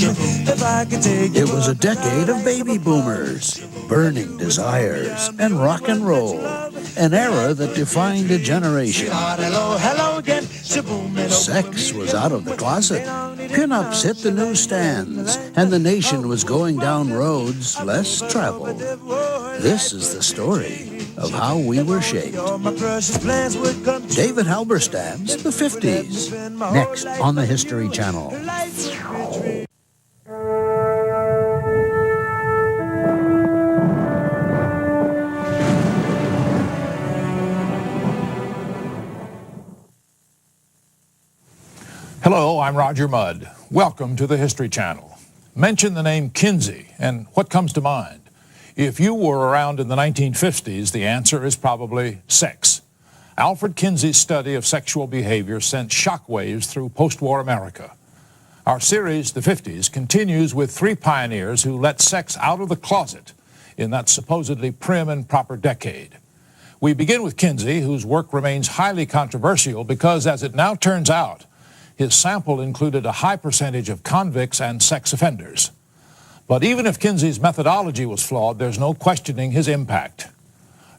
It was a decade of baby boomers, burning desires, and rock and roll. An era that defined a generation. Sex was out of the closet. Pin-ups hit the newsstands, and the nation was going down roads less traveled. This is the story of how we were shaped. David Halberstam's The 50s, next on the History Channel. Hello, I'm Roger Mudd. Welcome to the History Channel. Mention the name Kinsey, and what comes to mind? If you were around in the 1950s, the answer is probably sex. Alfred Kinsey's study of sexual behavior sent shockwaves through post-war America. Our series, The 50s, continues with three pioneers who let sex out of the closet in that supposedly prim and proper decade. We begin with Kinsey, whose work remains highly controversial because, as it now turns out, his sample included a high percentage of convicts and sex offenders. But even if Kinsey's methodology was flawed, there's no questioning his impact.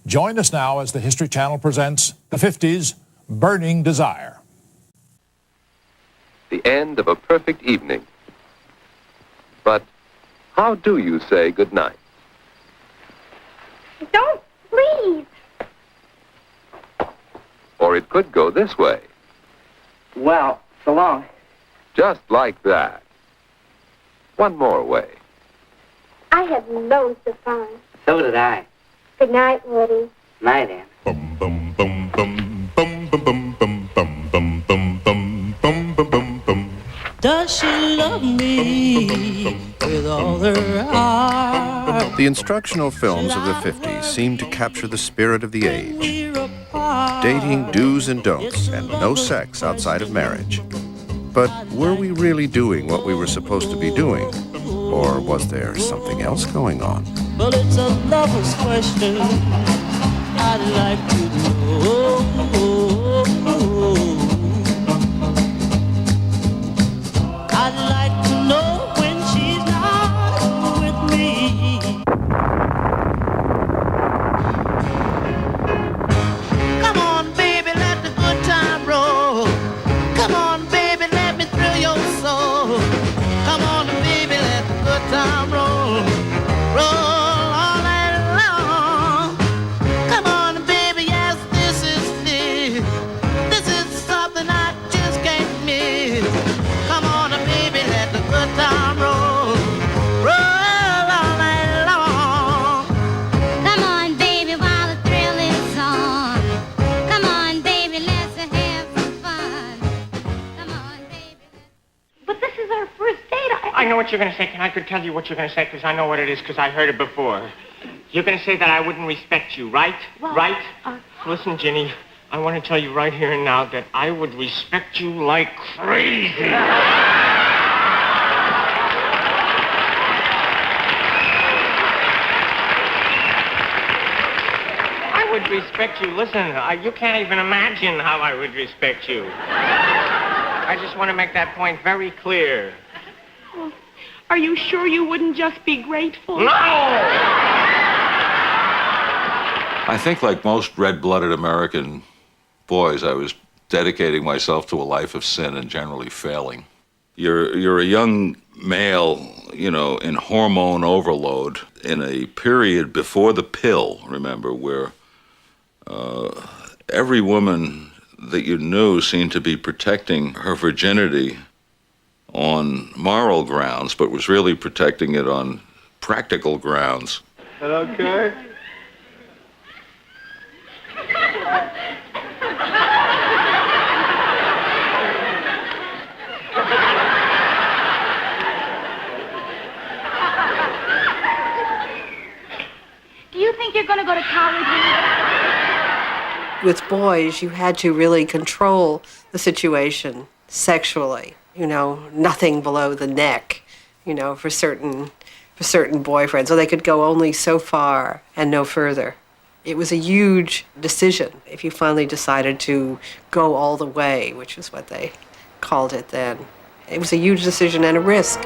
Join us now as the History Channel presents The 50s, Burning Desire. The end of a perfect evening. But how do you say goodnight? Don't, please. Or it could go this way. Well, so long. Just like that. One more way. I had loads of fun. So did I. Good night, Woody. Night, Ann. Bum bum bum bum bum bum bum bum bum bum bum bum bum bum bum. Does she love me with all her heart? The instructional films of the 50s seemed to capture the spirit of the age. Dating do's and don'ts, and no sex outside of marriage. But were we really doing what we were supposed to be doing? Or was there something else going on? Well, it's a lover's question I'd like to know. I'd like to know when she's not with me. Come on, baby, let the good time roll. Come on, baby, let me thrill your soul. Come on, baby, let the good time roll. Roll all night long. Come on, baby, yes, this is something I just can't miss. Come on, baby, let the good time roll. Roll all night long. Come on, baby, while the thrill is on. Come on, baby, let's have some fun. Come on, baby. But this is our first date. I know what you're going to say. I could tell you what you're going to say because I know what it is because I heard it before. You're going to say that I wouldn't respect you, right? Well, right? Listen, Ginny, I want to tell you right here and now that I would respect you like crazy. I would respect you. Listen, you can't even imagine how I would respect you. I just want to make that point very clear. Are you sure you wouldn't just be grateful? No! I think like most red-blooded American boys, I was dedicating myself to a life of sin and generally failing. You're a young male, you know, in hormone overload in a period before the pill, remember, where every woman that you knew seemed to be protecting her virginity on moral grounds, but was really protecting it on practical grounds. Is that okay? Do you think you're going to go to college? With boys, you had to really control the situation sexually. You know, nothing below the neck, you know, for certain boyfriends. So they could go only so far and no further. It was a huge decision if you finally decided to go all the way, which is what they called it then. It was a huge decision and a risk.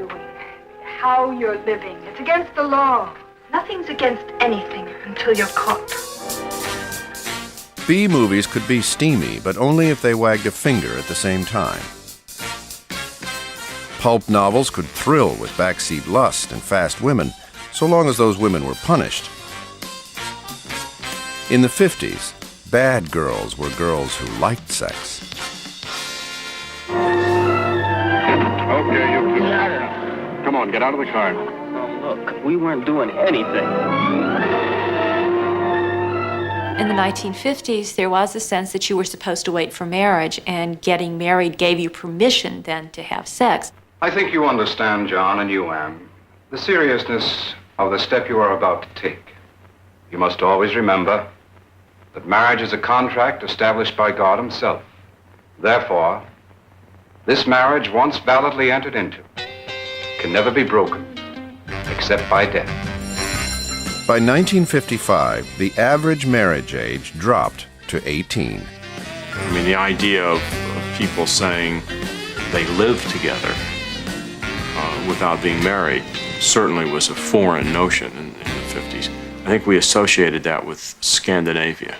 doing, how you're living. It's against the law. Nothing's against anything until you're caught. B movies could be steamy, but only if they wagged a finger at the same time. Pulp novels could thrill with backseat lust and fast women, so long as those women were punished. In the 50s, bad girls were girls who liked sex. Okay, you two. Come on, get out of the car. Oh, look, we weren't doing anything. In the 1950s, there was a sense that you were supposed to wait for marriage, and getting married gave you permission then to have sex. I think you understand, John, and you, Anne, the seriousness of the step you are about to take. You must always remember that marriage is a contract established by God Himself. Therefore, this marriage, once validly entered into, can never be broken, except by death. By 1955, the average marriage age dropped to 18. I mean, the idea of people saying they live together without being married certainly was a foreign notion in the 50s. I think we associated that with Scandinavia,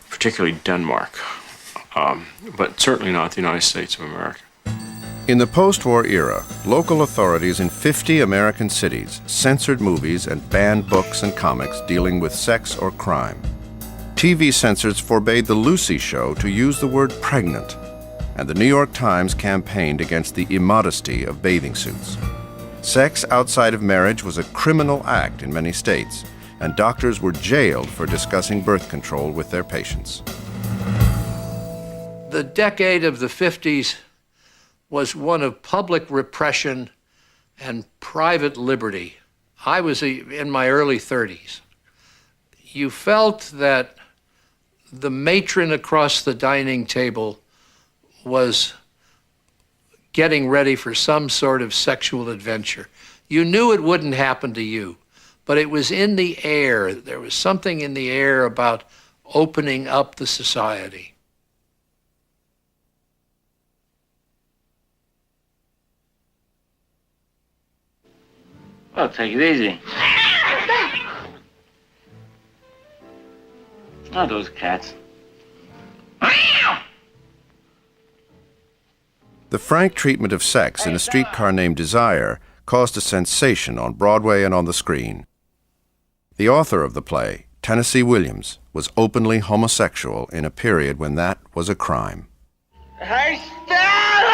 particularly Denmark, but certainly not the United States of America. In the post-war era, local authorities in 50 American cities censored movies and banned books and comics dealing with sex or crime. TV censors forbade The Lucy Show to use the word pregnant, and the New York Times campaigned against the immodesty of bathing suits. Sex outside of marriage was a criminal act in many states, and doctors were jailed for discussing birth control with their patients. The decade of the 50s was one of public repression and private liberty. I was in my early 30s. You felt that the matron across the dining table was getting ready for some sort of sexual adventure. You knew it wouldn't happen to you, but it was in the air. There was something in the air about opening up the society. Well, take it easy. Not those cats. The frank treatment of sex in A Streetcar Named Desire caused a sensation on Broadway and on the screen. The author of the play, Tennessee Williams, was openly homosexual in a period when that was a crime. Hey, Stella!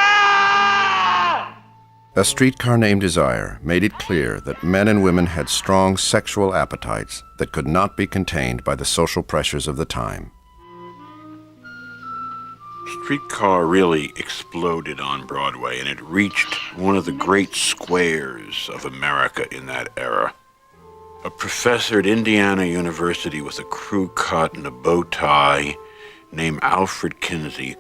A Streetcar Named Desire made it clear that men and women had strong sexual appetites that could not be contained by the social pressures of the time. Streetcar really exploded on Broadway, and it reached one of the great squares of America in that era. A professor at Indiana University with a crew cut and a bow tie named Alfred Kinsey.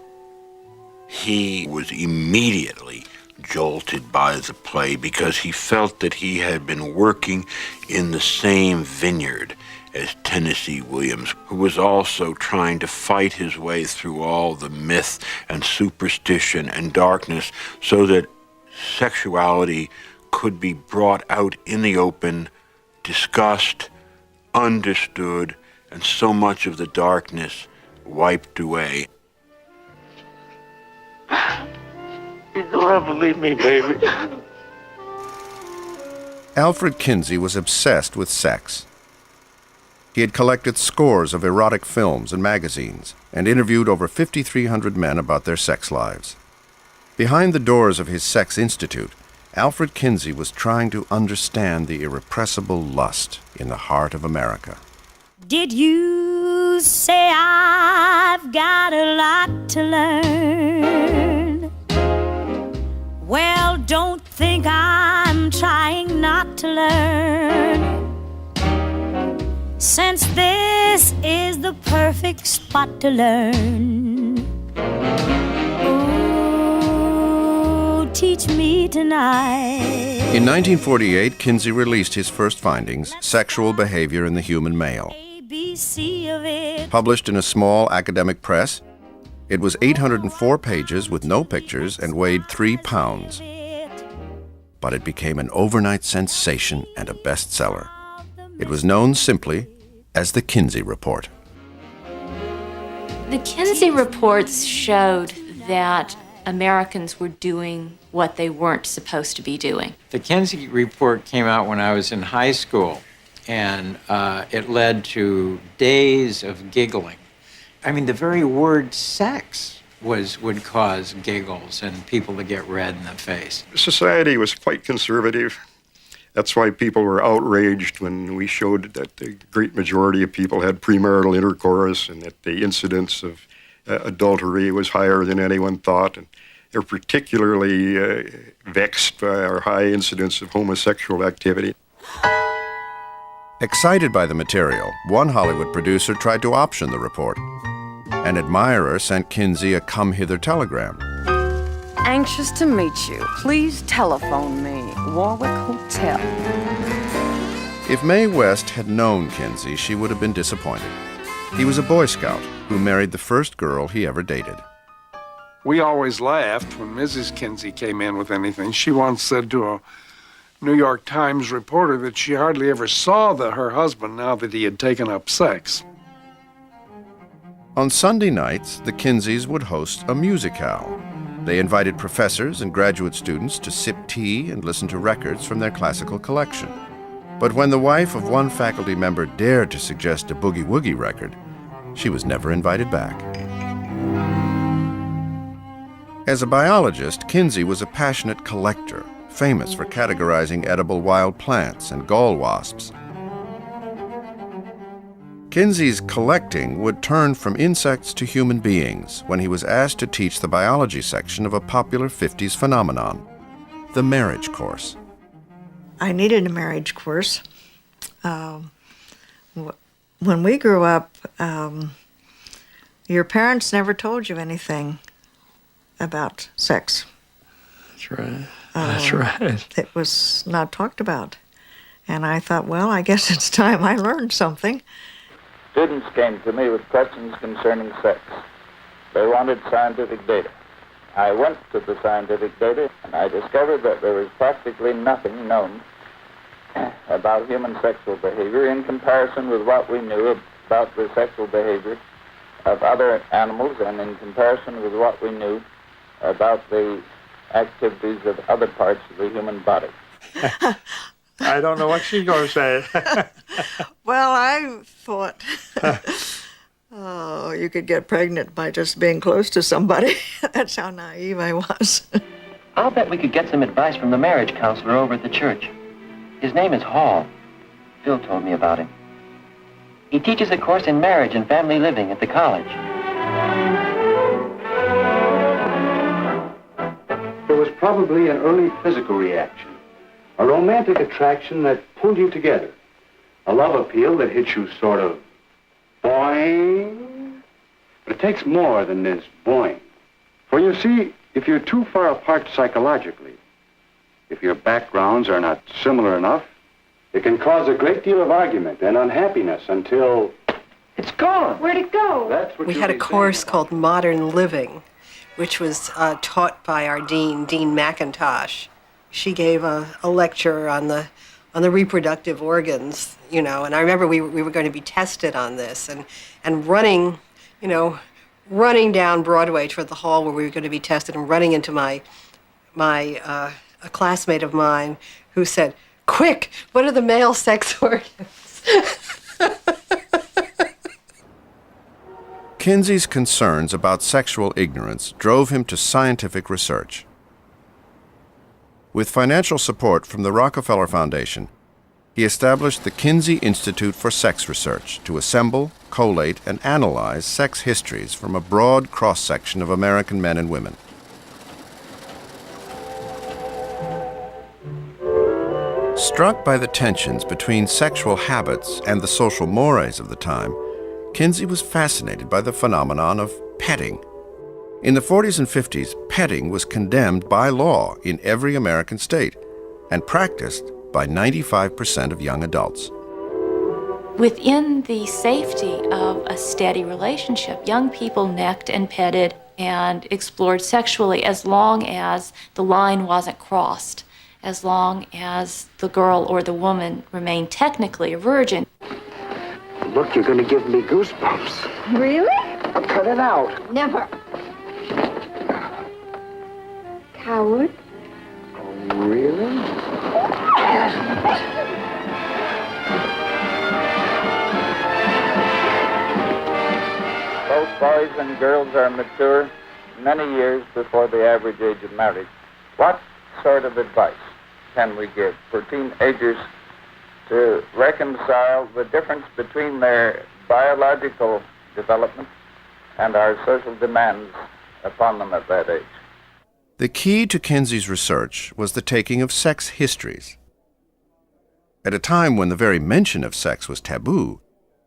He was immediately jolted by the play because he felt that he had been working in the same vineyard as Tennessee Williams, who was also trying to fight his way through all the myth and superstition and darkness so that sexuality could be brought out in the open, discussed, understood, and so much of the darkness wiped away. You don't have to leave me, baby. Alfred Kinsey was obsessed with sex. He had collected scores of erotic films and magazines and interviewed over 5,300 men about their sex lives. Behind the doors of his sex institute, Alfred Kinsey was trying to understand the irrepressible lust in the heart of America. Did you say I've got a lot to learn? Well, don't think I'm trying not to learn, since this is the perfect spot to learn. Oh, teach me tonight. In 1948, Kinsey released his first findings, Sexual Behavior in the Human Male. Published in a small academic press, it was 804 pages with no pictures and weighed 3 pounds. but it became an overnight sensation and a bestseller. It was known simply as the Kinsey Report. The Kinsey reports showed that Americans were doing what they weren't supposed to be doing. The Kinsey Report came out when I was in high school, and it led to days of giggling. I mean, the very word sex would cause giggles and people to get red in the face. Society was quite conservative. That's why people were outraged when we showed that the great majority of people had premarital intercourse and that the incidence of adultery was higher than anyone thought. And they're particularly vexed by our high incidence of homosexual activity. Excited by the material, one Hollywood producer tried to option the report. An admirer sent Kinsey a come-hither telegram. Anxious to meet you. Please telephone me. Warwick Hotel. If Mae West had known Kinsey, she would have been disappointed. He was a Boy Scout who married the first girl he ever dated. We always laughed when Mrs. Kinsey came in with anything. She once said to a New York Times reporter that she hardly ever saw her husband now that he had taken up sex. On Sunday nights, the Kinseys would host a musicale. They invited professors and graduate students to sip tea and listen to records from their classical collection. But when the wife of one faculty member dared to suggest a boogie-woogie record, she was never invited back. As a biologist, Kinsey was a passionate collector, famous for categorizing edible wild plants and gall wasps. Kinsey's collecting would turn from insects to human beings when he was asked to teach the biology section of a popular 50s phenomenon, the marriage course. I needed a marriage course. When we grew up, your parents never told you anything about sex. That's right. That's right. It was not talked about. And I thought, well, I guess it's time I learned something. Students came to me with questions concerning sex. They wanted scientific data. I went to the scientific data, and I discovered that there was practically nothing known about human sexual behavior in comparison with what we knew about the sexual behavior of other animals and in comparison with what we knew about the activities of other parts of the human body. I don't know what she's going to say. Well, I thought, you could get pregnant by just being close to somebody. That's how naive I was. I'll bet we could get some advice from the marriage counselor over at the church. His name is Hall. Phil told me about him. He teaches a course in marriage and family living at the college. There was probably an early physical reaction, a romantic attraction that pulled you together, a love appeal that hit you sort of boing. But it takes more than this boing. For you see, if you're too far apart psychologically, if your backgrounds are not similar enough, it can cause a great deal of argument and unhappiness until it's gone. Where'd it go? We had a course called Modern Living, which was taught by our dean, Dean McIntosh. She gave a lecture on the reproductive organs, and I remember we were going to be tested on this and running down Broadway toward the hall where we were going to be tested and running into a classmate of mine who said, "Quick, what are the male sex organs?" Kinsey's concerns about sexual ignorance drove him to scientific research. With financial support from the Rockefeller Foundation, he established the Kinsey Institute for Sex Research to assemble, collate, and analyze sex histories from a broad cross-section of American men and women. Struck by the tensions between sexual habits and the social mores of the time, Kinsey was fascinated by the phenomenon of petting. In the 40s and 50s, petting was condemned by law in every American state and practiced by 95% of young adults. Within the safety of a steady relationship, young people necked and petted and explored sexually as long as the line wasn't crossed. as long as the girl or the woman remained technically a virgin. Look, you're going to give me goosebumps. Really? I'll cut it out. Never. Coward. Oh, really? Both boys and girls are mature many years before the average age of marriage. What sort of advice can we give for teenagers to reconcile the difference between their biological development and our social demands upon them at that age? The key to Kinsey's research was the taking of sex histories. At a time when the very mention of sex was taboo,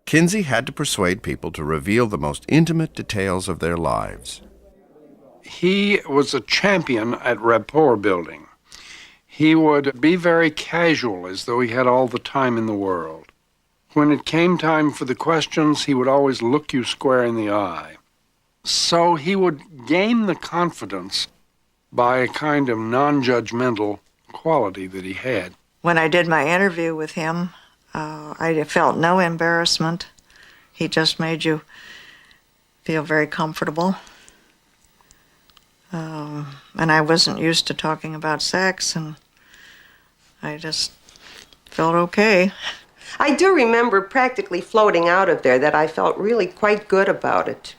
Kinsey had to persuade people to reveal the most intimate details of their lives. He was a champion at rapport building. He would be very casual, as though he had all the time in the world. When it came time for the questions, he would always look you square in the eye. So he would gain the confidence by a kind of non-judgmental quality that he had. When I did my interview with him, I felt no embarrassment. He just made you feel very comfortable. And I wasn't used to talking about sex, and I just felt okay. I do remember practically floating out of there that I felt really quite good about it.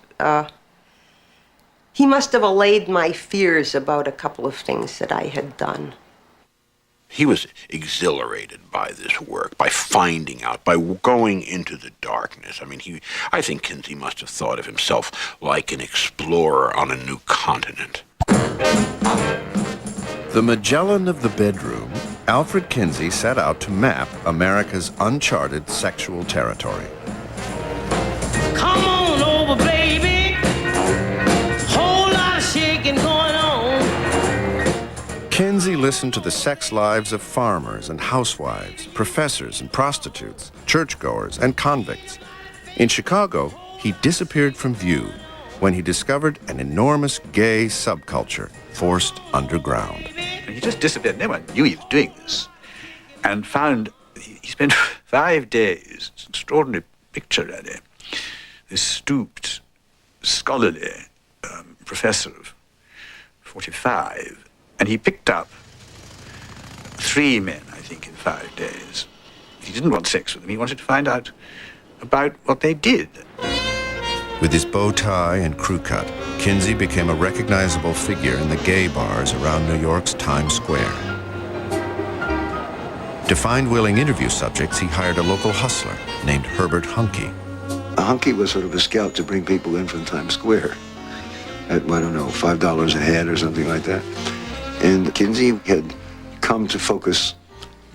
He must have allayed my fears about a couple of things that I had done. He was exhilarated by this work, by finding out, by going into the darkness. I think Kinsey must have thought of himself like an explorer on a new continent. The Magellan of the bedroom, Alfred Kinsey set out to map America's uncharted sexual territory. Come on over, baby. Whole lot of shaking going on. Kinsey listened to the sex lives of farmers and housewives, professors and prostitutes, churchgoers and convicts. In Chicago, he disappeared from view when he discovered an enormous gay subculture forced underground. He just disappeared. No one knew he was doing this. And found, he spent 5 days, it's an extraordinary picture, really. This stooped, scholarly professor of 45, and he picked up 3 men, I think, in 5 days. He didn't want sex with them. He wanted to find out about what they did. With his bow tie and crew cut, Kinsey became a recognizable figure in the gay bars around New York's Times Square. To find willing interview subjects, he hired a local hustler named Herbert Hunky. A hunky was sort of a scout to bring people in from Times Square at, I don't know, $5 a head or something like that. And Kinsey had come to focus,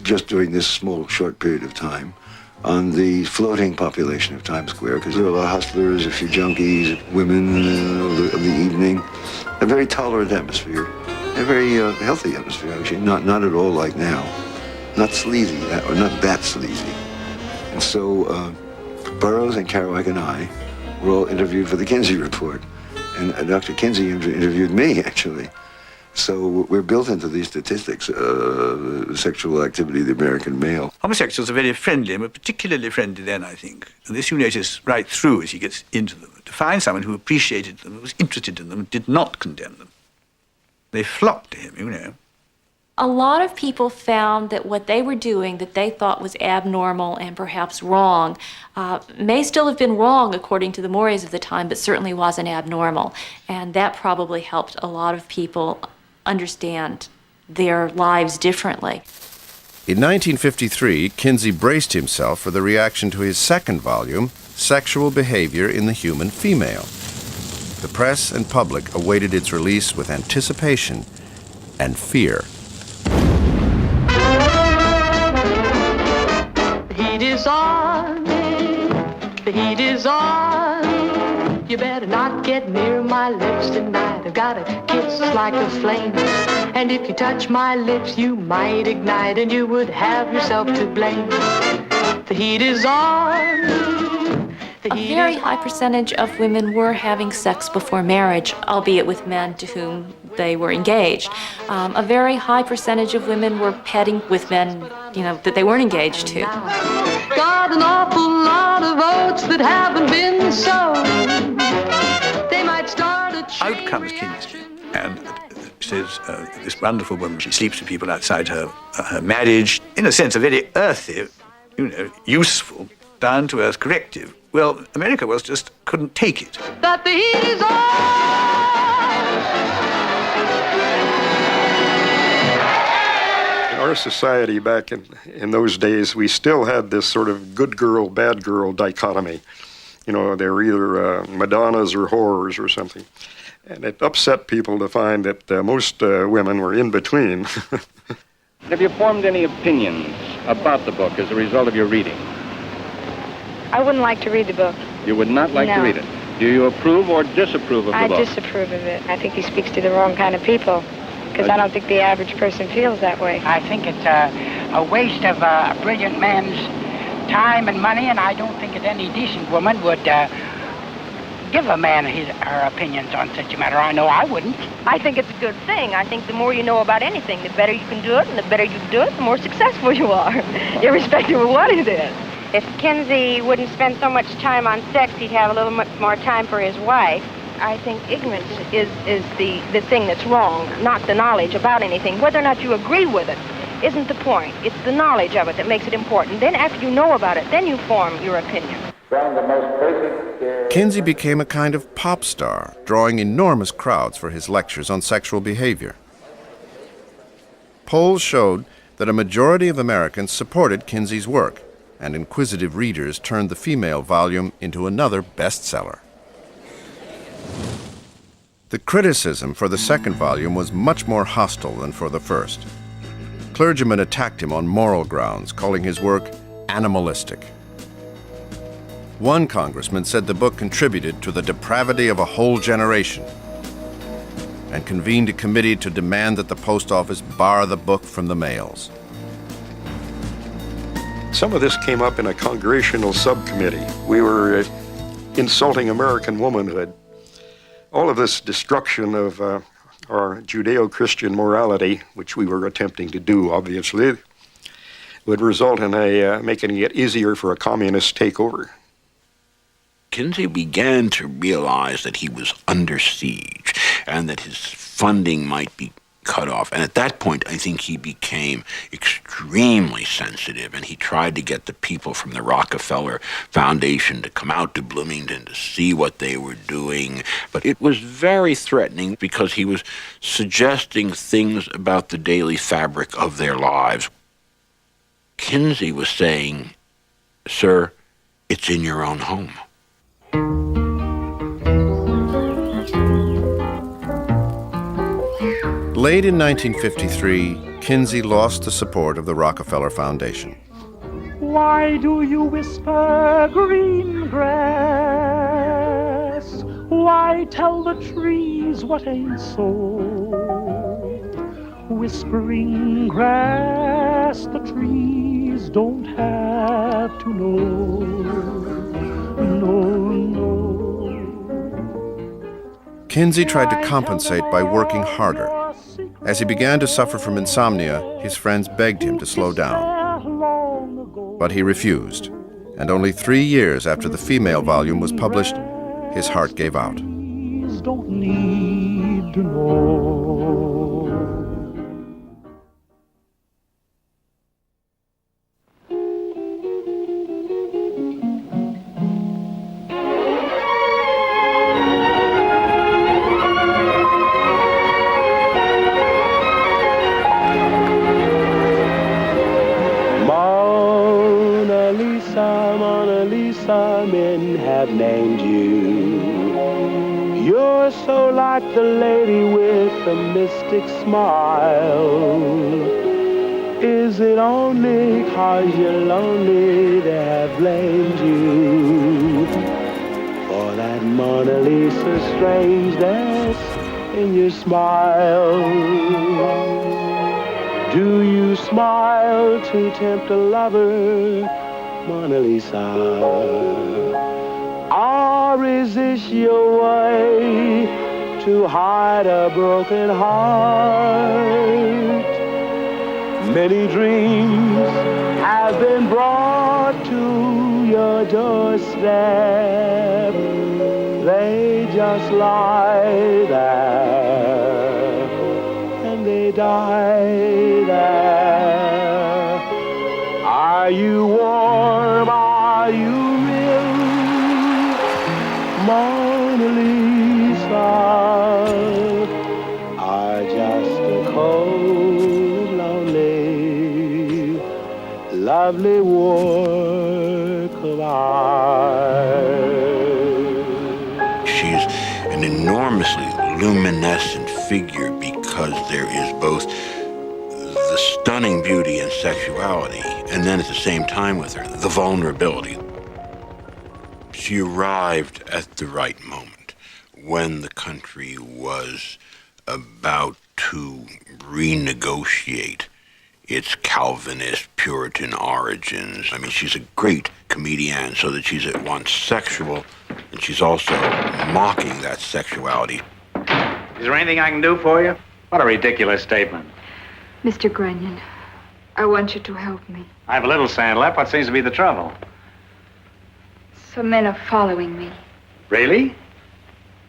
just during this small, short period of time, on the floating population of Times Square, because there were a lot of hustlers, a few junkies, women of the evening. A very tolerant atmosphere, a very healthy atmosphere, actually, not at all like now. Not sleazy, or not that sleazy. And so Burroughs and Kerouac and I were all interviewed for the Kinsey Report. And Dr. Kinsey interviewed me, actually. So we're built into these statistics, sexual activity of the American male. Homosexuals are very friendly, and were particularly friendly then, I think. And this you notice right through as he gets into them. To find someone who appreciated them, was interested in them, did not condemn them. They flocked to him, you know. A lot of people found that what they were doing that they thought was abnormal and perhaps wrong may still have been wrong according to the mores of the time, but certainly wasn't abnormal. And that probably helped a lot of people understand their lives differently. In 1953, Kinsey braced himself for the reaction to his second volume, Sexual Behavior in the Human Female. The press and public awaited its release with anticipation and fear. The heat is on, the heat is on. You better not get near my lips tonight. I've got a kiss like a flame. And if you touch my lips, you might ignite, and you would have yourself to blame. The heat is on, A very high percentage of women were having sex before marriage, albeit with men to whom they were engaged. A very high percentage of women were petting with men, that they weren't engaged to. Got an awful lot of oats that haven't been sown. They might start a chain Out comes Kinsey and says, this wonderful woman, she sleeps with people outside her marriage. In a sense, a very earthy, useful, down-to-earth corrective. Well, America couldn't take it. that the heat is on. In our society back in those days, we still had this sort of good girl, bad girl dichotomy. They were either Madonnas or whores or something. And it upset people to find that most women were in between. Have you formed any opinions about the book as a result of your reading? I wouldn't like to read the book. You would not like to No. read it. Do you approve or disapprove of the I book? disapprove of it. I think he speaks to the wrong kind of people, because I don't think the average person feels that way. I think it's a waste of a brilliant man's time and money, and I don't think that any decent woman would give a man her opinions on such a matter. I know I wouldn't. I think it's a good thing. I think the more you know about anything, the better you can do it, and the better you do it, the more successful you are, irrespective of what it is. If Kinsey wouldn't spend so much time on sex, he'd have a little much more time for his wife. I think ignorance is the thing that's wrong, not the knowledge about anything. Whether or not you agree with it isn't the point. It's the knowledge of it that makes it important. Then after you know about it, then you form your opinion. Kinsey became a kind of pop star, drawing enormous crowds for his lectures on sexual behavior. Polls showed that a majority of Americans supported Kinsey's work, and inquisitive readers turned the female volume into another bestseller. The criticism for the second volume was much more hostile than for the first. Clergymen attacked him on moral grounds, calling his work animalistic. One congressman said the book contributed to the depravity of a whole generation and convened a committee to demand that the post office bar the book from the mails. Some of this came up in a congressional subcommittee. We were insulting American womanhood. All of this destruction of our Judeo-Christian morality, which we were attempting to do, obviously, would result in making it easier for a communist takeover. Kinsey began to realize that he was under siege and that his funding might be cut off. And at that point, I think he became extremely sensitive, and he tried to get the people from the Rockefeller Foundation to come out to Bloomington to see what they were doing. But it was very threatening because he was suggesting things about the daily fabric of their lives. Kinsey was saying, "Sir, it's in your own home." Late in 1953, Kinsey lost the support of the Rockefeller Foundation. Why do you whisper green grass? Why tell the trees what ain't so? Whispering grass, the trees don't have to know. No. Kinsey tried to compensate by working harder. As he began to suffer from insomnia, his friends begged him to slow down. But he refused, and only 3 years after the female volume was published, his heart gave out. Don't need to know. Men have named you. You're so like the lady with the mystic smile. Is it only 'cause you're lonely they have blamed you for that Mona Lisa strangeness in your smile? Do you smile to tempt a lover, Mona Lisa? Or is this your way to hide a broken heart? Many dreams have been brought to your doorstep. They just lie there and they die there. Are you warm? Are you real? Mona Lisa are just a cold and lonely, lovely work of art. She's an enormously luminescent figure because there is both the stunning beauty and sexuality, and then at the same time with her, the vulnerability. She arrived at the right moment when the country was about to renegotiate its Calvinist Puritan origins. I mean, she's a great comedian, so that she's at once sexual and she's also mocking that sexuality. Is there anything I can do for you? What a ridiculous statement. Mr. Grunion, I want you to help me. I have a little sand left. What seems to be the trouble? Some men are following me. Really?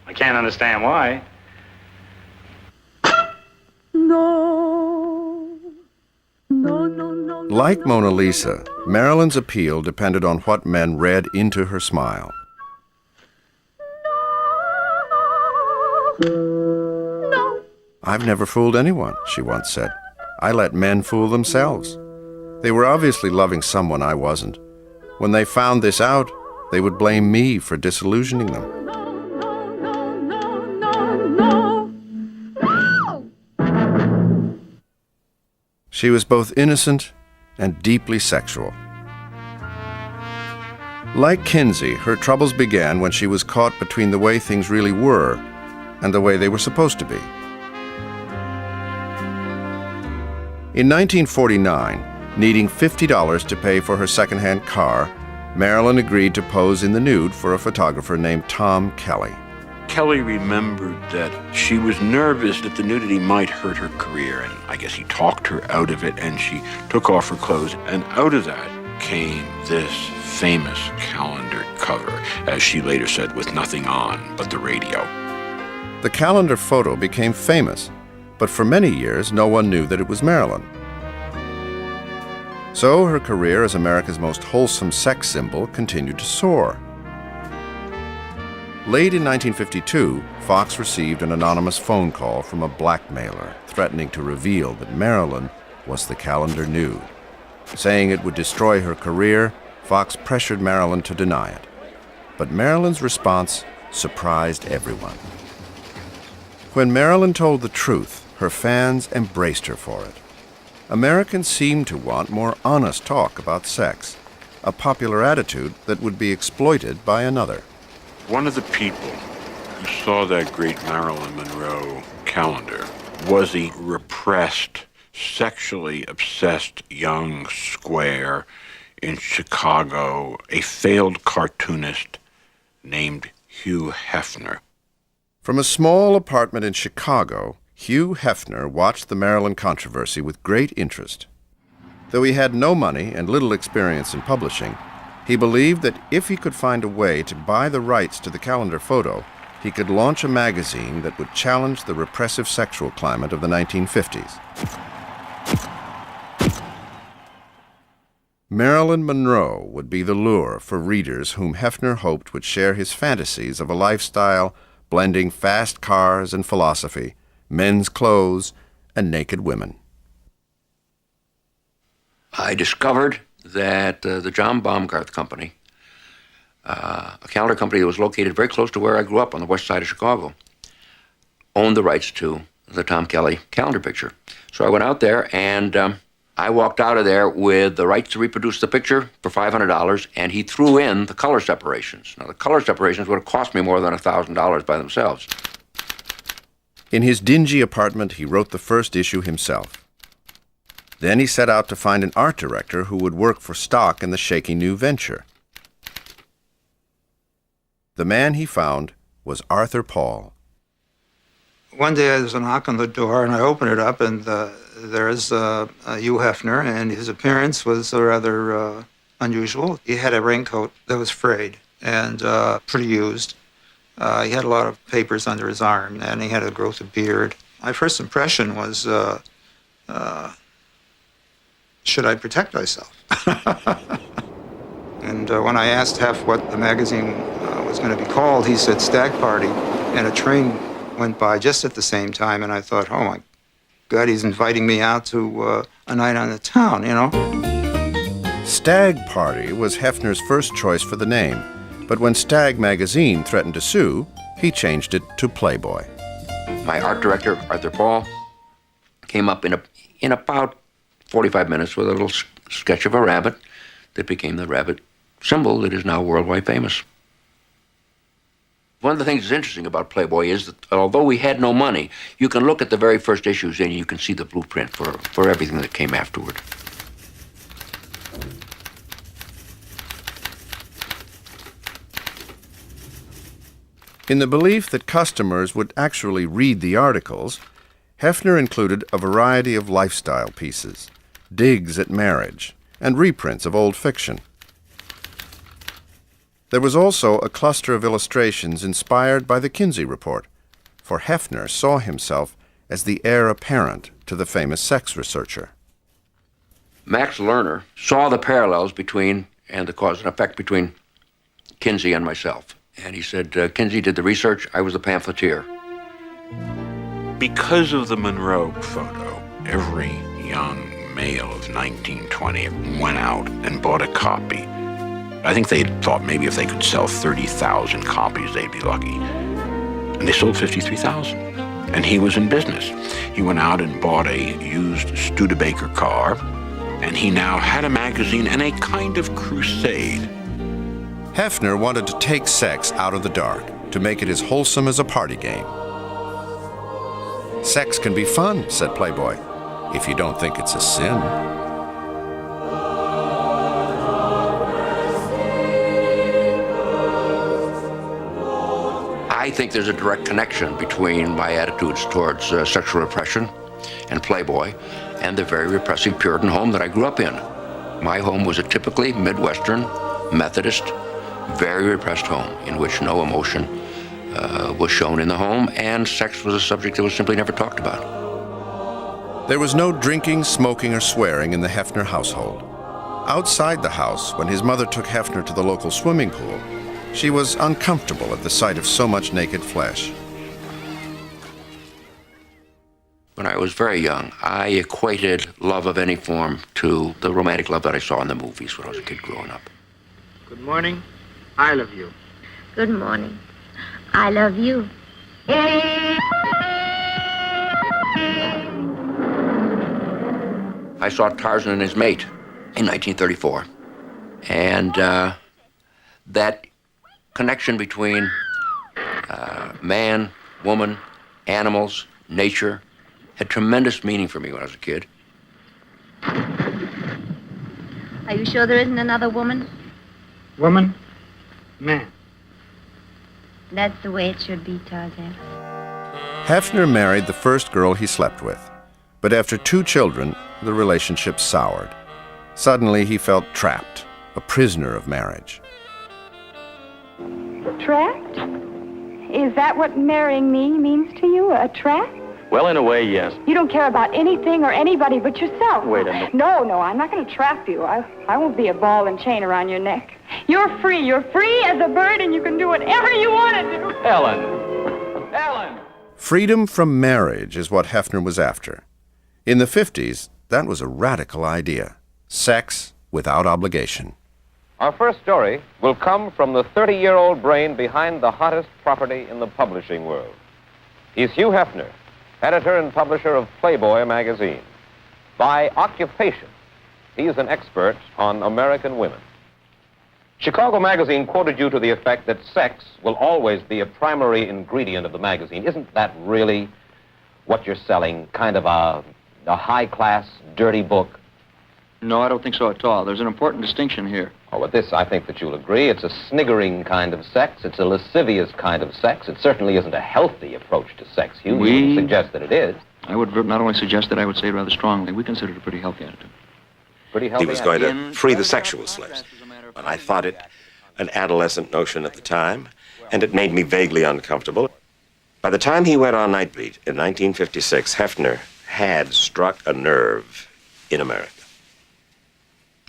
I can't understand why. Like Mona Lisa, Marilyn's appeal depended on what men read into her smile. "I've never fooled anyone," she once said. "I let men fool themselves. They were obviously loving someone I wasn't. When they found this out, they would blame me for disillusioning them." She was both innocent and deeply sexual. Like Kinsey, her troubles began when she was caught between the way things really were and the way they were supposed to be. In 1949, needing $50 to pay for her second-hand car, Marilyn agreed to pose in the nude for a photographer named Tom Kelly. Kelly remembered that she was nervous that the nudity might hurt her career, and I guess he talked her out of it, and she took off her clothes, and out of that came this famous calendar cover, as she later said, with nothing on but the radio. The calendar photo became famous, but for many years no one knew that it was Marilyn. So her career as America's most wholesome sex symbol continued to soar. Late in 1952, Fox received an anonymous phone call from a blackmailer threatening to reveal that Marilyn was the calendar nude. Saying it would destroy her career, Fox pressured Marilyn to deny it. But Marilyn's response surprised everyone. When Marilyn told the truth, her fans embraced her for it. Americans seemed to want more honest talk about sex, a popular attitude that would be exploited by another. One of the people who saw that great Marilyn Monroe calendar was a repressed, sexually obsessed young square in Chicago, a failed cartoonist named Hugh Hefner. From a small apartment in Chicago, Hugh Hefner watched the Marilyn controversy with great interest. Though he had no money and little experience in publishing, he believed that if he could find a way to buy the rights to the calendar photo, he could launch a magazine that would challenge the repressive sexual climate of the 1950s. Marilyn Monroe would be the lure for readers whom Hefner hoped would share his fantasies of a lifestyle blending fast cars and philosophy, men's clothes, and naked women. I discovered that the John Baumgarth Company, a calendar company that was located very close to where I grew up on the west side of Chicago, owned the rights to the Tom Kelly calendar picture. So I went out there and I walked out of there with the rights to reproduce the picture for $500, and he threw in the color separations. Now, the color separations would have cost me more than $1,000 by themselves. In his dingy apartment, he wrote the first issue himself. Then he set out to find an art director who would work for stock in the shaky new venture. The man he found was Arthur Paul. One day there's a knock on the door, and I open it up, and there's Hugh Hefner, and his appearance was rather unusual. He had a raincoat that was frayed and pretty used. He had a lot of papers under his arm, and he had a growth of beard. My first impression was, should I protect myself? And when I asked Hef what the magazine was going to be called, he said Stag Party, and a train went by just at the same time, and I thought, oh my God, he's inviting me out to a night on the town, you know? Stag Party was Hefner's first choice for the name, but when Stag magazine threatened to sue, he changed it to Playboy. My art director, Arthur Paul, came up in about 45 minutes with a little sketch of a rabbit that became the rabbit symbol that is now worldwide famous. One of the things that's interesting about Playboy is that although we had no money, you can look at the very first issues and you can see the blueprint for everything that came afterward. In the belief that customers would actually read the articles, Hefner included a variety of lifestyle pieces, digs at marriage, and reprints of old fiction. There was also a cluster of illustrations inspired by the Kinsey Report, for Hefner saw himself as the heir apparent to the famous sex researcher. Max Lerner saw the parallels between, and the cause and effect between, Kinsey and myself. And he said, Kinsey did the research, I was the pamphleteer. Because of the Monroe photo, every young male of 1920 went out and bought a copy. I think they thought maybe if they could sell 30,000 copies, they'd be lucky. And they sold 53,000. And he was in business. He went out and bought a used Studebaker car, and he now had a magazine and a kind of crusade. Hefner wanted to take sex out of the dark, to make it as wholesome as a party game. Sex can be fun, said Playboy, if you don't think it's a sin. I think there's a direct connection between my attitudes towards sexual repression and Playboy and the very repressive Puritan home that I grew up in. My home was a typically Midwestern, Methodist, very repressed home in which no emotion was shown in the home, and sex was a subject that was simply never talked about. There was no drinking, smoking, or swearing in the Hefner household. Outside the house, when his mother took Hefner to the local swimming pool, she was uncomfortable at the sight of so much naked flesh. When I was very young, I equated love of any form to the romantic love that I saw in the movies when I was a kid growing up. Good morning. I love you. Good morning. I love you. I saw Tarzan and his mate in 1934. And that connection between man, woman, animals, nature had tremendous meaning for me when I was a kid. Are you sure there isn't another woman? Woman, man. That's the way it should be, Tarzan. Hefner married the first girl he slept with, but after 2 children, the relationship soured. Suddenly, he felt trapped, a prisoner of marriage. Trapped? Is that what marrying me means to you? A trap? Well, in a way, yes. You don't care about anything or anybody but yourself. Wait a minute. No, I'm not going to trap you. I won't be a ball and chain around your neck. You're free. You're free as a bird, and you can do whatever you want to do. Ellen! Freedom from marriage is what Hefner was after. In the 50s, that was a radical idea. Sex without obligation. Our first story will come from the 30-year-old brain behind the hottest property in the publishing world. He's Hugh Hefner, editor and publisher of Playboy magazine. By occupation, he's an expert on American women. Chicago Magazine quoted you to the effect that sex will always be a primary ingredient of the magazine. Isn't that really what you're selling? Kind of a high-class, dirty book? No, I don't think so at all. There's an important distinction here. Oh, with this, I think that you'll agree. It's a sniggering kind of sex. It's a lascivious kind of sex. It certainly isn't a healthy approach to sex, Hugh. You wouldn't suggest that it is. I would not only suggest it, I would say it rather strongly. We consider it a pretty healthy attitude. Pretty healthy. He was going to free the sexual slaves. But I thought it an adolescent notion at the time, and it made me vaguely uncomfortable. By the time he went on Night Beat in 1956, Hefner had struck a nerve in America.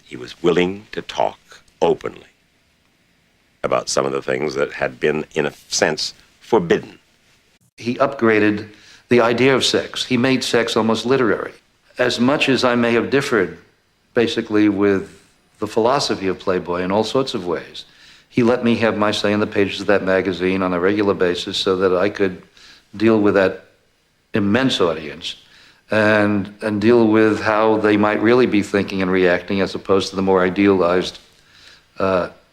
He was willing to talk openly about some of the things that had been, in a sense, forbidden. He upgraded the idea of sex. He made sex almost literary. As much as I may have differed, basically, with the philosophy of Playboy in all sorts of ways, he let me have my say in the pages of that magazine on a regular basis so that I could deal with that immense audience and deal with how they might really be thinking and reacting as opposed to the more idealized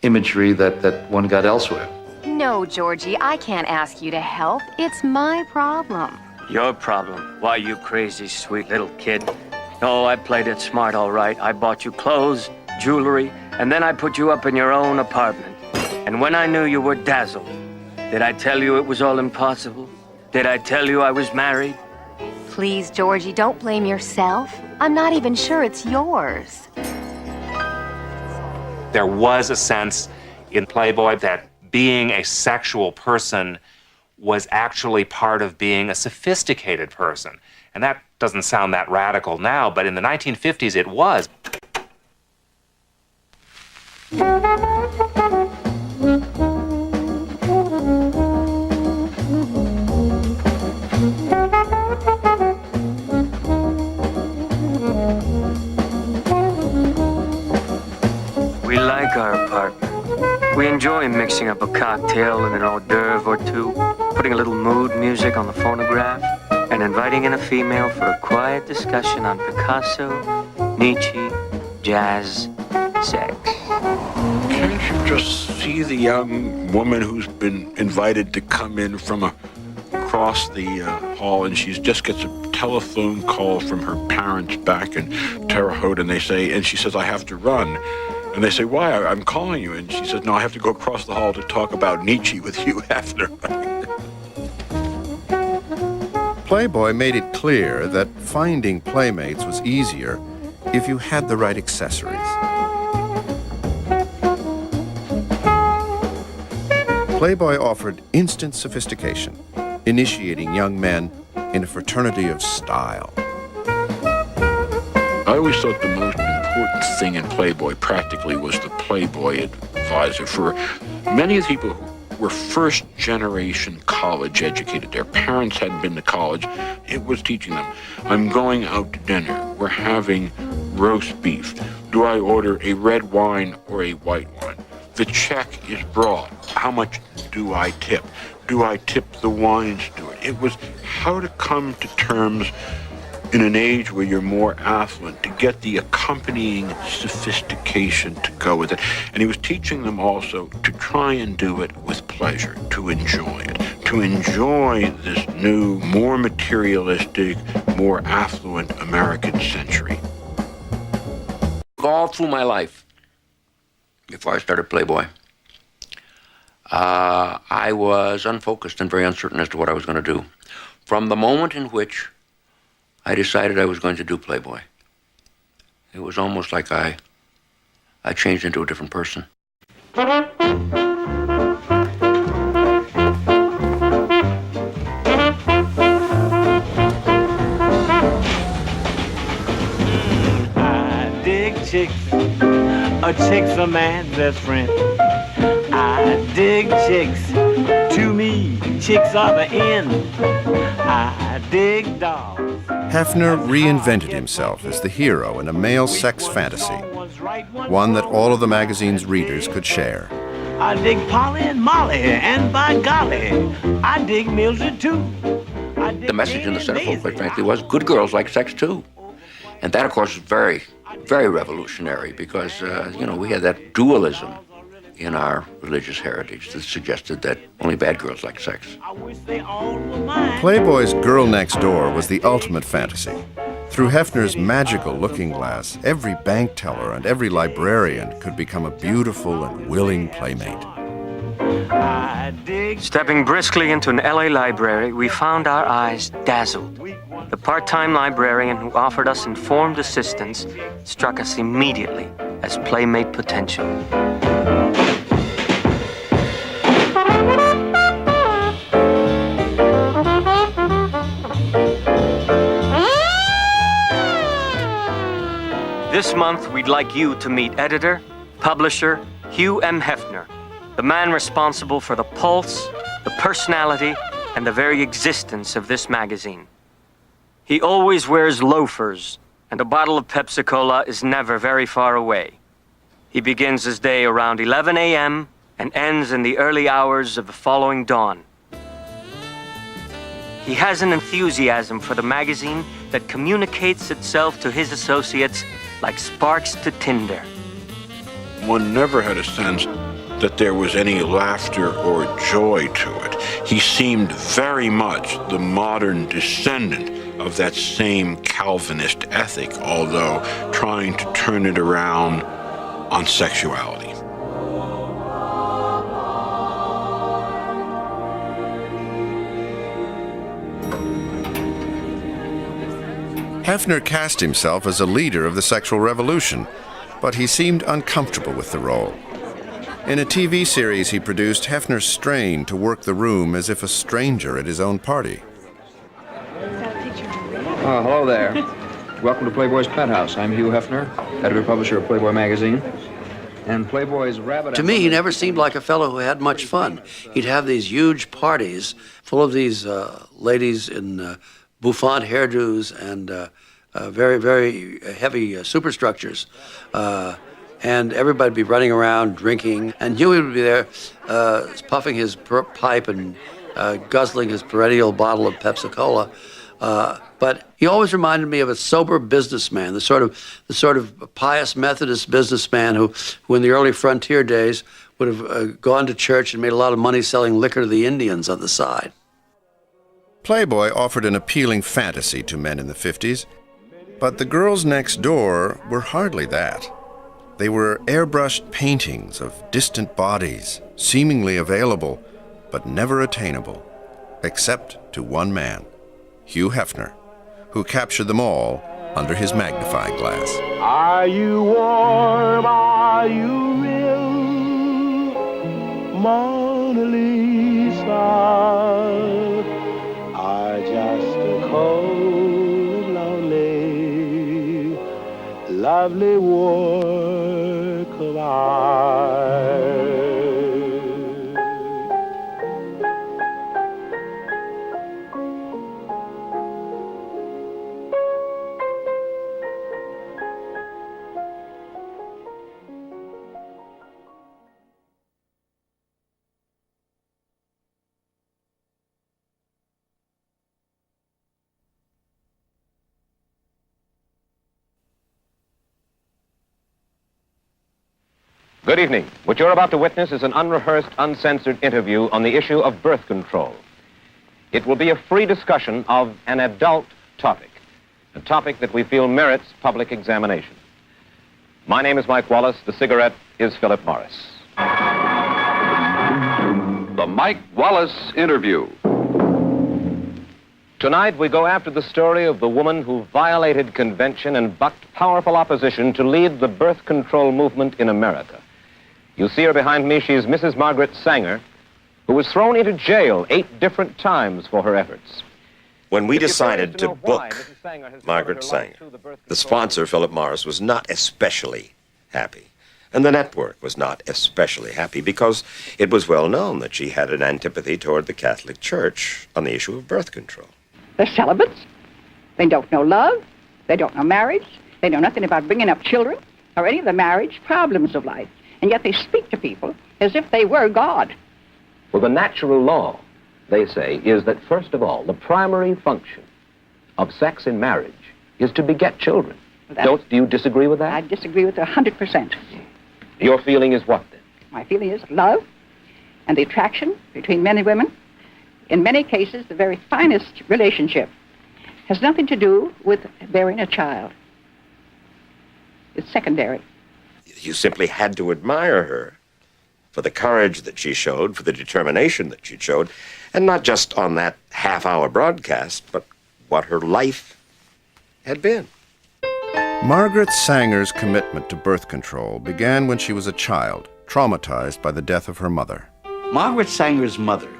imagery that one got elsewhere. No, Georgie, I can't ask you to help. It's my problem. Your problem? Why, you crazy, sweet little kid. Oh, I played it smart, all right. I bought you clothes, jewelry, and then I put you up in your own apartment. And when I knew you were dazzled, did I tell you it was all impossible? Did I tell you I was married? Please, Georgie, don't blame yourself. I'm not even sure it's yours. There was a sense in Playboy that being a sexual person was actually part of being a sophisticated person. And that doesn't sound that radical now, but in the 1950s it was. We like our partner. We enjoy mixing up a cocktail and an hors d'oeuvre or two, putting a little mood music on the phonograph, and inviting in a female for a quiet discussion on Picasso, Nietzsche, jazz, sex. Can't you just see the young woman who's been invited to come in from across the hall, and she just gets a telephone call from her parents back in Terre Haute, and she says, I have to run. And they say, why? I'm calling you. And she says, no, I have to go across the hall to talk about Nietzsche with Hugh Hefner. Playboy made it clear that finding playmates was easier if you had the right accessories. Playboy offered instant sophistication, initiating young men in a fraternity of style. I always thought the most important thing in Playboy practically was the Playboy advisor. For many of the people who were first-generation college educated, their parents hadn't been to college, it was teaching them, I'm going out to dinner, we're having roast beef. Do I order a red wine or a white wine? The check is broad. How much do I tip? Do I tip the wine steward? It was how to come to terms in an age where you're more affluent, to get the accompanying sophistication to go with it. And he was teaching them also to try and do it with pleasure, to enjoy it, to enjoy this new, more materialistic, more affluent American century. All through my life, before I started Playboy, I was unfocused and very uncertain as to what I was going to do. From the moment in which I decided I was going to do Playboy, it was almost like I changed into a different person. I dig chicks. A chick's a man's best friend. I dig chicks. To me, chicks are the end. I dig dogs. Hefner reinvented himself as the hero in a male sex fantasy, one that all of the magazine's readers could share. I dig Polly and Molly, and by golly, I dig Mildred too. The message in the centerfold, quite frankly, was good girls like sex too. And that, of course, is very, very revolutionary because, we had that dualism in our religious heritage that suggested that only bad girls like sex. Playboy's girl next door was the ultimate fantasy, Through Hefner's magical looking glass, every bank teller and every librarian could become a beautiful and willing playmate. Stepping briskly into an LA library, we found our eyes dazzled. The part-time librarian who offered us informed assistance struck us immediately as playmate potential. This month, we'd like you to meet editor, publisher, Hugh M. Hefner, the man responsible for the pulse, the personality, and the very existence of this magazine. He always wears loafers, and a bottle of Pepsi-Cola is never very far away. He begins his day around 11 a.m. and ends in the early hours of the following dawn. He has an enthusiasm for the magazine that communicates itself to his associates like sparks to tinder. One never had a sense that there was any laughter or joy to it. He seemed very much the modern descendant of that same Calvinist ethic, although trying to turn it around on sexuality. Hefner cast himself as a leader of the sexual revolution, but he seemed uncomfortable with the role. In a TV series he produced, Hefner strained to work the room as if a stranger at his own party. Hello there. Welcome to Playboy's Penthouse. I'm Hugh Hefner, editor-publisher of Playboy magazine. And Playboy's rabbit... To me, he never seemed like a fellow who had much fun. He'd have these huge parties full of these ladies in bouffant hairdos and very, very heavy superstructures. And everybody would be running around drinking. And Huey would be there puffing his pipe and guzzling his perennial bottle of Pepsi-Cola. But he always reminded me of a sober businessman, the sort of pious Methodist businessman who in the early frontier days would have gone to church and made a lot of money selling liquor to the Indians on the side. Playboy offered an appealing fantasy to men in the 50s, but the girls next door were hardly that. They were airbrushed paintings of distant bodies, seemingly available, but never attainable, except to one man, Hugh Hefner, who captured them all under his magnifying glass. Are you warm? Are you real? Mona Lisa? Are just a cold and lonely, lovely work of art. Good evening. What you're about to witness is an unrehearsed, uncensored interview on the issue of birth control. It will be a free discussion of an adult topic, a topic that we feel merits public examination. My name is Mike Wallace. The cigarette is Philip Morris. The Mike Wallace Interview. Tonight, we go after the story of the woman who violated convention and bucked powerful opposition to lead the birth control movement in America. You see her behind me. She's Mrs. Margaret Sanger, who was thrown into jail 8 different times for her efforts. When we decided to book Margaret Sanger, the sponsor, Philip Morris, was not especially happy. And the network was not especially happy because it was well known that she had an antipathy toward the Catholic Church on the issue of birth control. They're celibates. They don't know love. They don't know marriage. They know nothing about bringing up children or any of the marriage problems of life. And yet they speak to people as if they were God. Well, the natural law, they say, is that, first of all, the primary function of sex in marriage is to beget children. Do you disagree with that? I disagree with it 100%. Your feeling is what, then? My feeling is love and the attraction between men and women. In many cases, the very finest relationship has nothing to do with bearing a child. It's secondary. You simply had to admire her for the courage that she showed, for the determination that she showed, and not just on that half-hour broadcast, but what her life had been. Margaret Sanger's commitment to birth control began when she was a child, traumatized by the death of her mother. Margaret Sanger's mother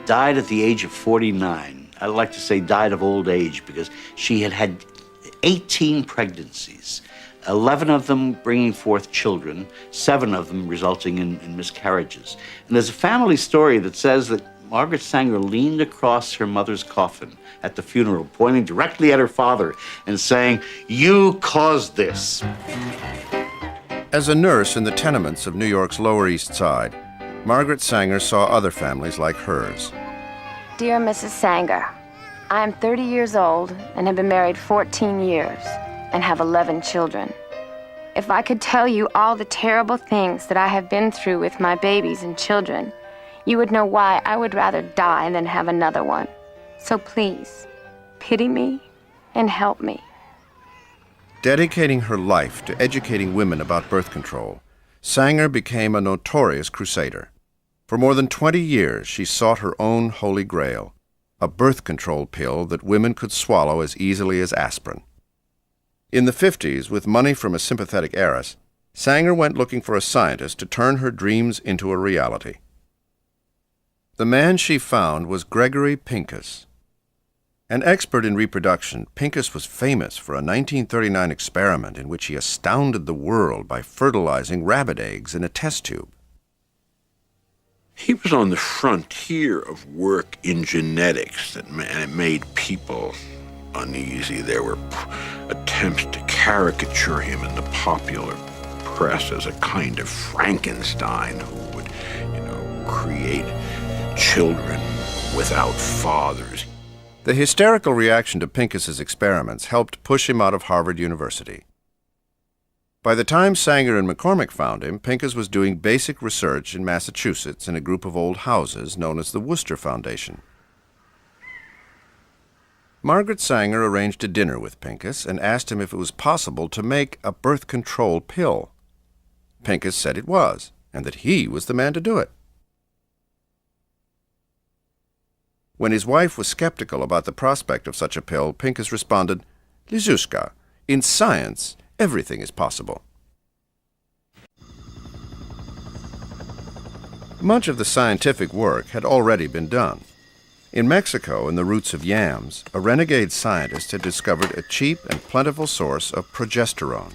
died at the age of 49. I'd like to say died of old age because she had had 18 pregnancies, 11 of them bringing forth children, 7 of them resulting in miscarriages. And there's a family story that says that Margaret Sanger leaned across her mother's coffin at the funeral, pointing directly at her father and saying, "You caused this." As a nurse in the tenements of New York's Lower East Side, Margaret Sanger saw other families like hers. Dear Mrs. Sanger, I am 30 years old and have been married 14 years and have 11 children. If I could tell you all the terrible things that I have been through with my babies and children, you would know why I would rather die than have another one. So please, pity me and help me. Dedicating her life to educating women about birth control, Sanger became a notorious crusader. For more than 20 years, she sought her own holy grail, a birth control pill that women could swallow as easily as aspirin. In the 50s, with money from a sympathetic heiress, Sanger went looking for a scientist to turn her dreams into a reality. The man she found was Gregory Pincus. An expert in reproduction, Pincus was famous for a 1939 experiment in which he astounded the world by fertilizing rabbit eggs in a test tube. He was on the frontier of work in genetics and it made people uneasy. There were attempts to caricature him in the popular press as a kind of Frankenstein who would, create children without fathers. The hysterical reaction to Pincus's experiments helped push him out of Harvard University. By the time Sanger and McCormick found him, Pincus was doing basic research in Massachusetts in a group of old houses known as the Worcester Foundation. Margaret Sanger arranged a dinner with Pincus and asked him if it was possible to make a birth control pill. Pincus said it was, and that he was the man to do it. When his wife was skeptical about the prospect of such a pill, Pincus responded, "Lizushka, in science, everything is possible." Much of the scientific work had already been done. In Mexico, in the roots of yams, a renegade scientist had discovered a cheap and plentiful source of progesterone,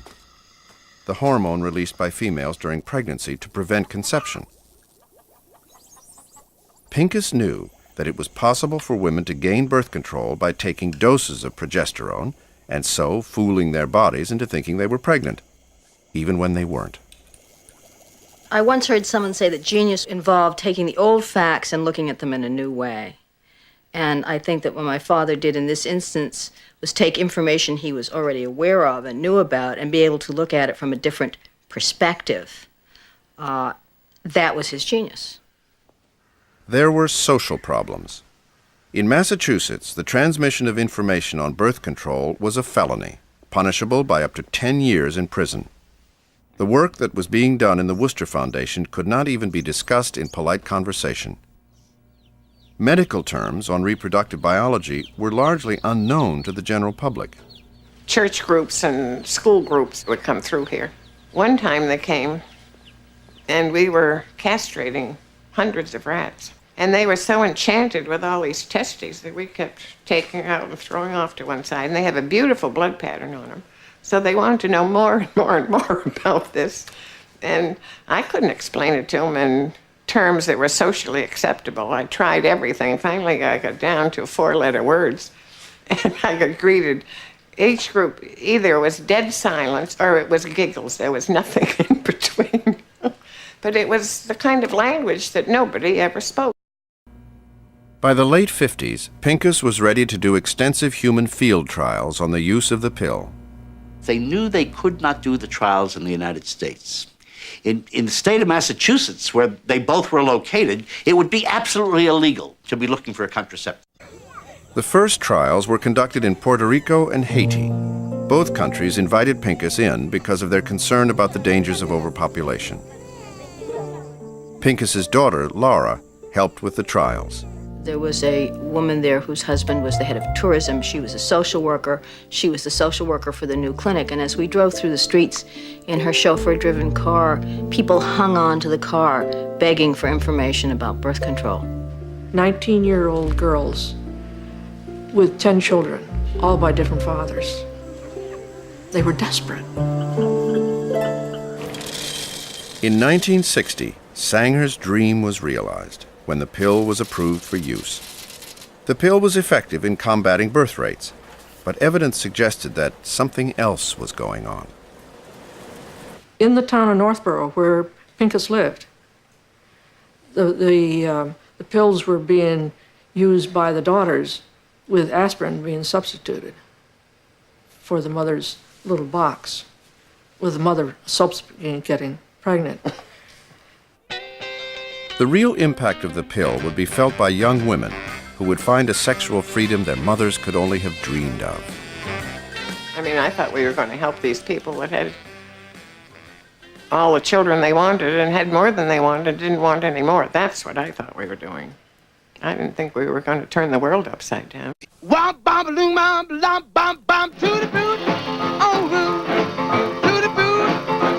the hormone released by females during pregnancy to prevent conception. Pincus knew that it was possible for women to gain birth control by taking doses of progesterone and so fooling their bodies into thinking they were pregnant, even when they weren't. I once heard someone say that genius involved taking the old facts and looking at them in a new way. And I think that what my father did in this instance was take information he was already aware of and knew about and be able to look at it from a different perspective. That was his genius. There were social problems. In Massachusetts, the transmission of information on birth control was a felony, punishable by up to 10 years in prison. The work that was being done in the Worcester Foundation could not even be discussed in polite conversation. Medical terms on reproductive biology were largely unknown to the general public. Church groups and school groups would come through here. One time they came, and we were castrating hundreds of rats. And they were so enchanted with all these testes that we kept taking out and throwing off to one side. And they have a beautiful blood pattern on them. So they wanted to know more and more and more about this. And I couldn't explain it to them in terms that were socially acceptable. I tried everything. Finally, I got down to 4-letter words. And I got greeted. Each group, either it was dead silence or it was giggles. There was nothing in between. But it was the kind of language that nobody ever spoke. By the late 50s, Pincus was ready to do extensive human field trials on the use of the pill. They knew they could not do the trials in the United States. In the state of Massachusetts, where they both were located, it would be absolutely illegal to be looking for a contraceptive. The first trials were conducted in Puerto Rico and Haiti. Both countries invited Pincus in because of their concern about the dangers of overpopulation. Pincus's daughter, Laura, helped with the trials. There was a woman there whose husband was the head of tourism. She was a social worker. She was the social worker for the new clinic. And as we drove through the streets in her chauffeur-driven car, people hung on to the car, begging for information about birth control. 19-year-old girls with 10 children, all by different fathers. They were desperate. In 1960, Sanger's dream was realized when the pill was approved for use. The pill was effective in combating birth rates, but evidence suggested that something else was going on. In the town of Northborough, where Pincus lived, the pills were being used by the daughters with aspirin being substituted for the mother's little box, with the mother subsequently getting pregnant. The real impact of the pill would be felt by young women who would find a sexual freedom their mothers could only have dreamed of. I mean, I thought we were going to help these people that had all the children they wanted and had more than they wanted and didn't want any more. That's what I thought we were doing. I didn't think we were going to turn the world upside down. Womp bom loom bom lom bom bom to the boot, oh root, to the boot,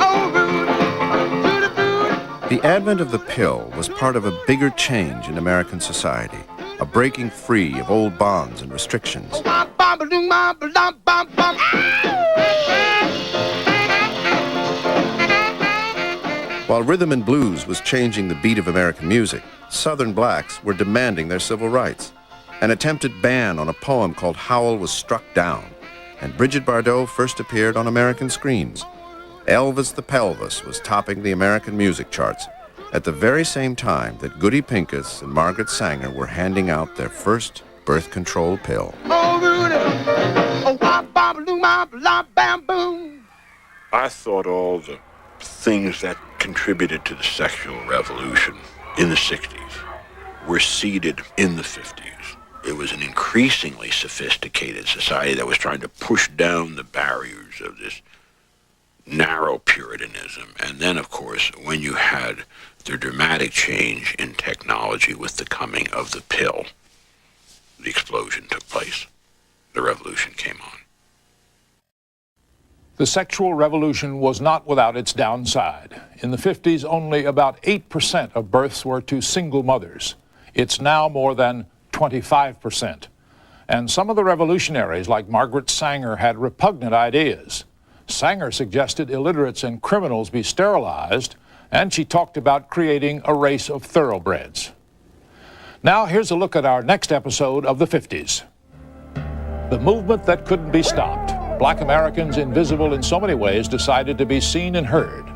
oh root, to the boot. The advent of the pill was part of a bigger change in American society, a breaking free of old bonds and restrictions. Womp bom loom bom lom bom bom. While rhythm and blues was changing the beat of American music, Southern blacks were demanding their civil rights. An attempted ban on a poem called Howl was struck down, and Bridget Bardot first appeared on American screens. Elvis the Pelvis was topping the American music charts at the very same time that Goody Pincus and Margaret Sanger were handing out their first birth control pill. I thought all the things that contributed to the sexual revolution in the 60s were seeded in the 50s. It was an increasingly sophisticated society that was trying to push down the barriers of this narrow Puritanism. And then, of course, when you had the dramatic change in technology with the coming of the pill, the explosion took place. The revolution came on. The sexual revolution was not without its downside. In the 50s, only about 8% of births were to single mothers. It's now more than 25%. And some of the revolutionaries, like Margaret Sanger, had repugnant ideas. Sanger suggested illiterates and criminals be sterilized, and she talked about creating a race of thoroughbreds. Now, here's a look at our next episode of the 50s. The movement that couldn't be stopped. Black Americans, invisible in so many ways, decided to be seen and heard.